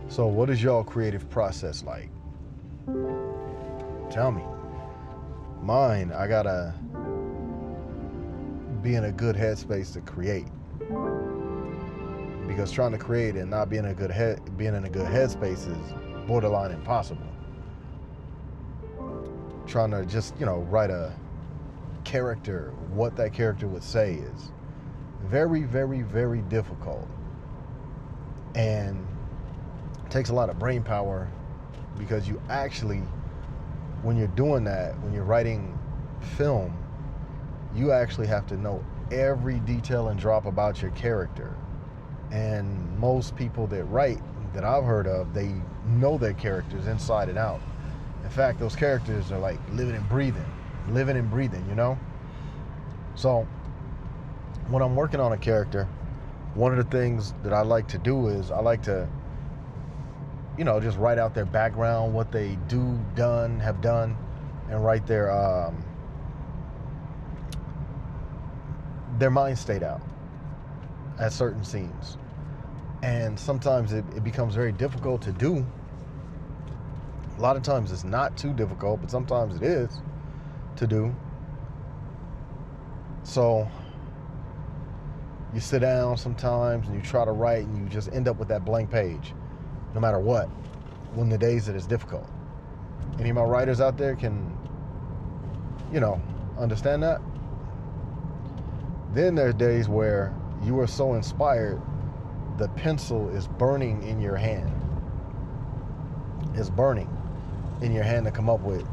So what is y'all creative process like? Tell me. Mine, I gotta be in a good headspace to create. Because trying to create and not being in a good headspace is borderline impossible. Trying to just, write a character, what that character would say is very, very, very difficult. And it takes a lot of brain power because you actually, when you're doing that, when you're writing film, you actually have to know every detail and drop about your character. And most people that write, that I've heard of, they know their characters inside and out. In fact, those characters are like living and breathing, So when I'm working on a character, one of the things that I like to do is I like to, just write out their background, what they have done, and write their mind state out at certain scenes. And sometimes it becomes very difficult to do. A lot of times it's not too difficult, but sometimes it is to do. So you sit down sometimes and you try to write and you just end up with that blank page, no matter what, when the days that it's difficult. Any of my writers out there can, understand that? Then there's days where you are so inspired, the pencil is burning in your hand. It's burning in your hand to come up with,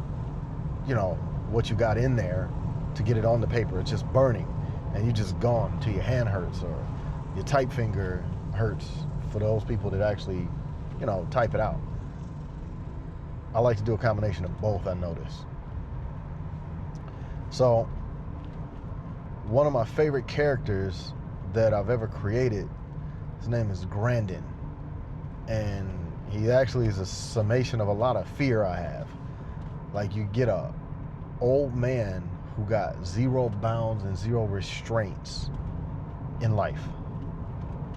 what you got in there to get it on the paper. It's just burning, and you just gone till your hand hurts or your type finger hurts for those people that actually, type it out. I like to do a combination of both, I notice. So one of my favorite characters that I've ever created, his name is Grandin, and he actually is a summation of a lot of fear I have. Like, you get a old man who got zero bounds and zero restraints in life,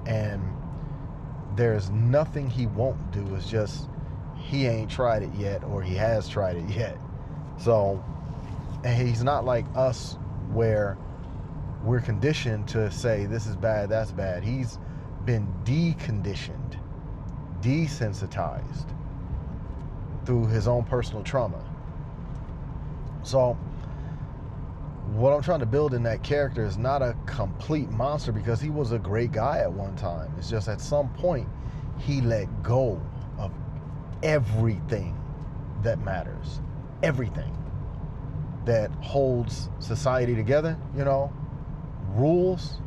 and there's nothing he won't do. It's just he ain't tried it yet, or he has tried it yet. So, and he's not like us where we're conditioned to say this is bad, that's bad. He's been deconditioned, desensitized through his own personal trauma. So what I'm trying to build in that character is not a complete monster, because he was a great guy at one time. It's just at some point he let go of everything that matters, everything that holds society together, rules,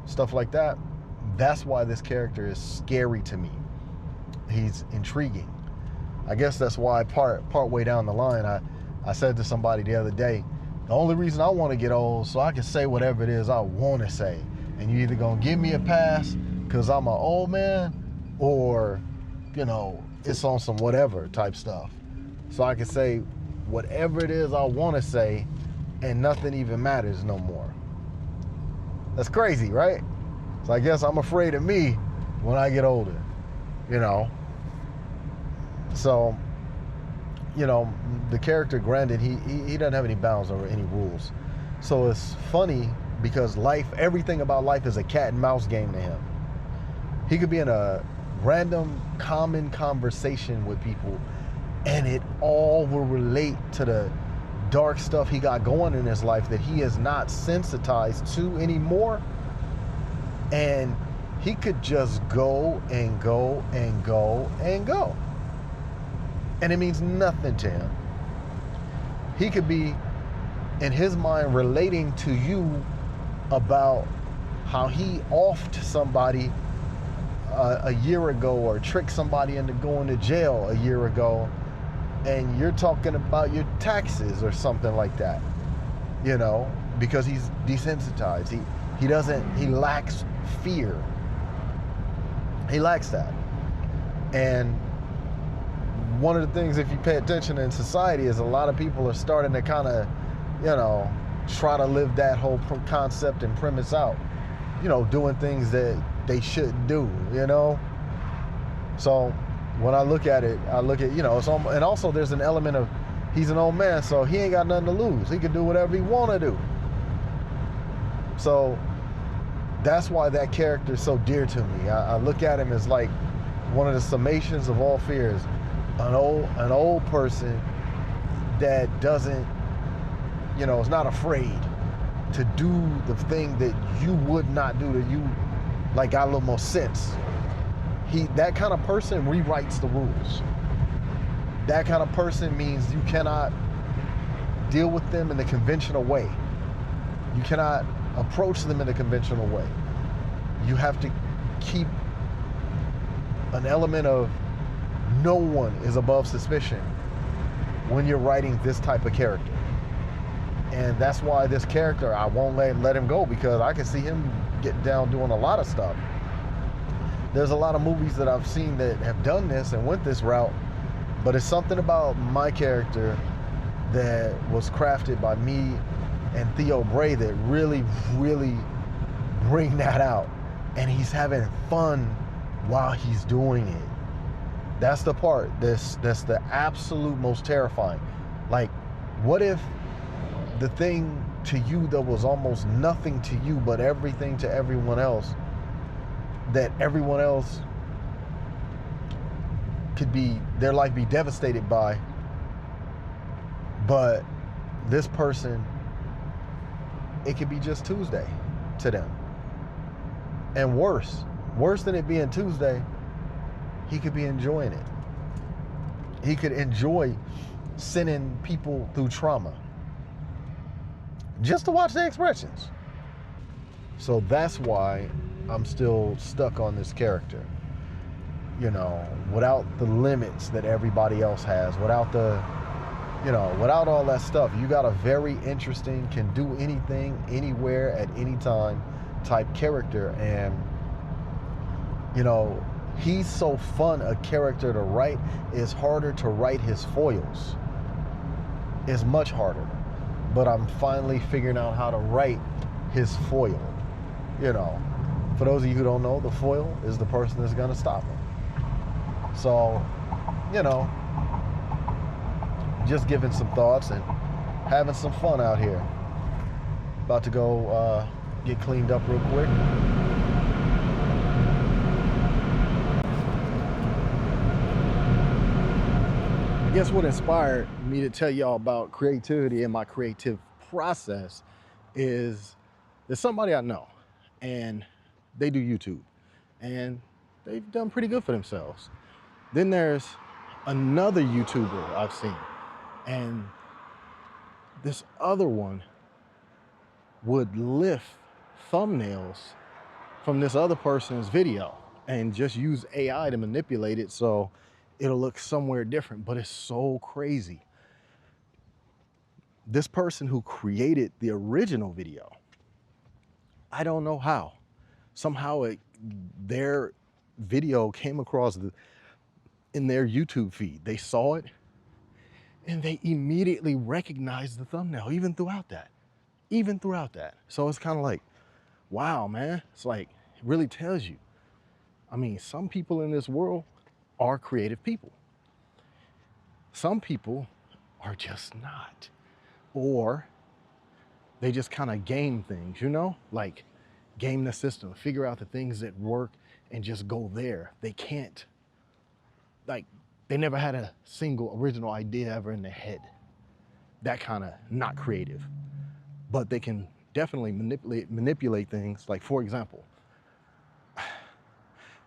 stuff like that. That's why this character is scary to me. He's intriguing. I guess that's why part way down the line, I said to somebody the other day, the only reason I want to get old so I can say whatever it is I want to say. And you either gonna give me a pass because I'm an old man, or, it's on some whatever type stuff. So I can say whatever it is I want to say and nothing even matters no more. That's crazy, right? So I guess I'm afraid of me when I get older, So, the character Grandin, he doesn't have any bounds or any rules. So it's funny because everything about life is a cat and mouse game to him. He could be in a random common conversation with people and it all will relate to the dark stuff he got going in his life that he is not sensitized to anymore. And he could just go and go and go and go. And it means nothing to him. He could be, in his mind, relating to you about how he offed somebody a year ago, or tricked somebody into going to jail a year ago, and you're talking about your taxes or something like that, because he's desensitized. He lacks fear. He lacks that. And one of the things, if you pay attention in society, is a lot of people are starting to kind of, try to live that whole concept and premise out. Doing things that they shouldn't do, you know? So when I look at it, you know, and also there's an element of, he's an old man, so he ain't got nothing to lose. He can do whatever he want to do. So that's why that character is so dear to me. I look at him as like one of the summations of all fears. An old person that doesn't, you know, is not afraid to do the thing that you would not do, that you like got a little more sense. That kind of person rewrites the rules. That kind of person means you cannot deal with them in the conventional way. You cannot approach them in the conventional way. You have to keep an element of no one is above suspicion when you're writing this type of character. And that's why this character, I won't let him go, because I can see him getting down doing a lot of stuff. There's a lot of movies that I've seen that have done this and went this route, but it's something about my character that was crafted by me and Theo Bray that really, really bring that out. And he's having fun while he's doing it. That's the part that's the absolute most terrifying. Like, what if the thing to you that was almost nothing to you but everything to everyone else, that everyone else could be, their life be devastated by, but this person, it could be just Tuesday to them. And worse than it being Tuesday, he could be enjoying it. He could enjoy sending people through trauma just to watch the expressions. So that's why I'm still stuck on this character. You know, without the limits that everybody else has, without all that stuff. You got a very interesting, can do anything, anywhere, at any time type character. And, you know, he's so fun a character to write. It's harder to write his foils. It's much harder. But I'm finally figuring out how to write his foil. You know, for those of you who don't know, the foil is the person that's going to stop him. So, you know, just giving some thoughts and having some fun out here. About to go get cleaned up real quick. I guess what inspired me to tell y'all about creativity and my creative process is there's somebody I know, and they do YouTube, and they've done pretty good for themselves. Then there's another YouTuber I've seen, and this other one would lift thumbnails from this other person's video and just use AI to manipulate it so it'll look somewhere different, but it's so crazy. This person who created the original video, I don't know how. Somehow their video came across in their YouTube feed. They saw it and they immediately recognized the thumbnail, even throughout that. So it's kind of like, wow, man. It's like, it really tells you. I mean, some people in this world are creative people. Some people are just not. Or they just kind of game things, you know? Like, game the system, figure out the things that work and just go there. They can't, like, they never had a single original idea ever in their head. That kind of not creative. But they can definitely manipulate things. Like, for example,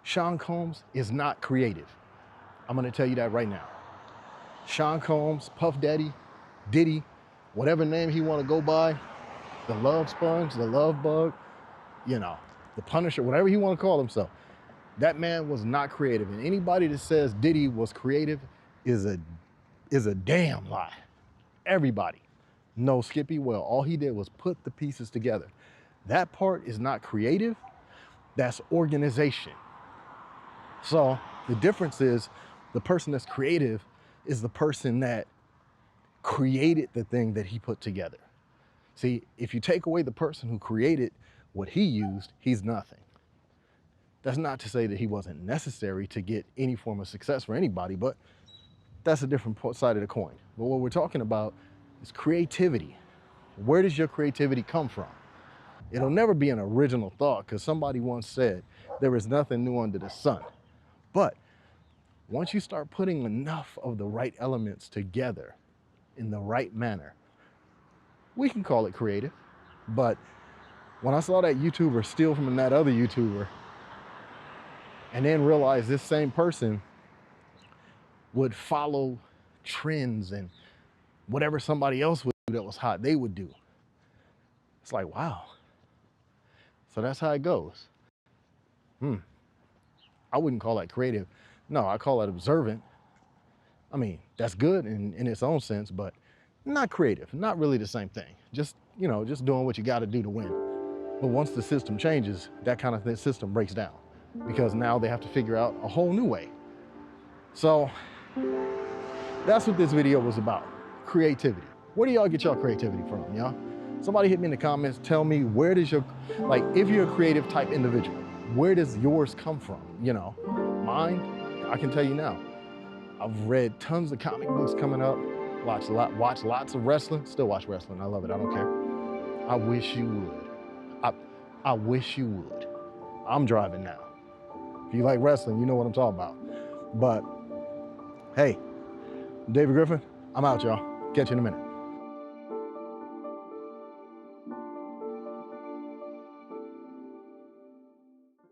Sean Combs is not creative. I'm gonna tell you that right now. Sean Combs, Puff Daddy, Diddy, whatever name he wanna go by, the Love Sponge, the Love Bug, you know, the Punisher, whatever he wanna call himself. That man was not creative. And anybody that says Diddy was creative is a damn lie. Everybody. No, Skippy, well, all he did was put the pieces together. That part is not creative, that's organization. So the difference is the person that's creative is the person that created the thing that he put together. See, if you take away the person who created what he used, he's nothing. That's not to say that he wasn't necessary to get any form of success for anybody, but that's a different side of the coin. But what we're talking about is creativity. Where does your creativity come from? It'll never be an original thought, because somebody once said, there is nothing new under the sun. But once you start putting enough of the right elements together in the right manner, we can call it creative. But when I saw that YouTuber steal from that other YouTuber and then realize this same person would follow trends and whatever somebody else would do that was hot, they would do. It's like, wow. So that's how it goes. I wouldn't call that creative. No, I call it observant. I mean, that's good in its own sense, but not creative, not really the same thing. Just, just doing what you got to do to win. But once the system changes, that kind of system breaks down, because now they have to figure out a whole new way. So that's what this video was about, creativity. Where do y'all get y'all creativity from, y'all? Somebody hit me in the comments, tell me, where does your, if you're a creative type individual, where does yours come from? Mine, I can tell you now. I've read tons of comic books coming up, watch lots of wrestling, still watch wrestling, I love it, I don't care. I wish you would. I wish you would. I'm driving now. If you like wrestling, you know what I'm talking about. But hey, David Griffin, I'm out, y'all. Catch you in a minute.